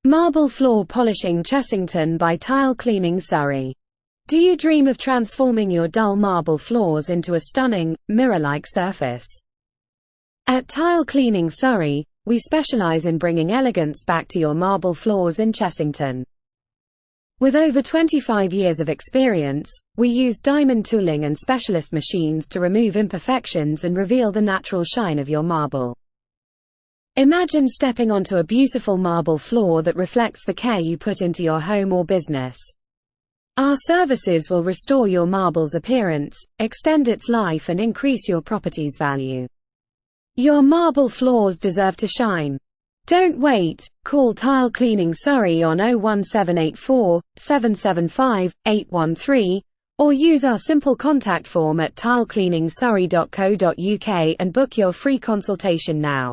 Marble floor polishing Chessington by Tile Cleaning Surrey. Do you dream of transforming your dull marble floors into a stunning, mirror-like surface? At Tile Cleaning Surrey, we specialize in bringing elegance back to your marble floors in Chessington. With over 25 years of experience, we use diamond tooling and specialist machines to remove imperfections and reveal the natural shine of your marble. Imagine stepping onto a beautiful marble floor that reflects the care you put into your home or business. Our services will restore your marble's appearance, extend its life, and increase your property's value. Your marble floors deserve to shine. Don't wait, call Tile Cleaning Surrey on 01784 775 813 or use our simple contact form at tilecleaningsurrey.co.uk and book your free consultation now.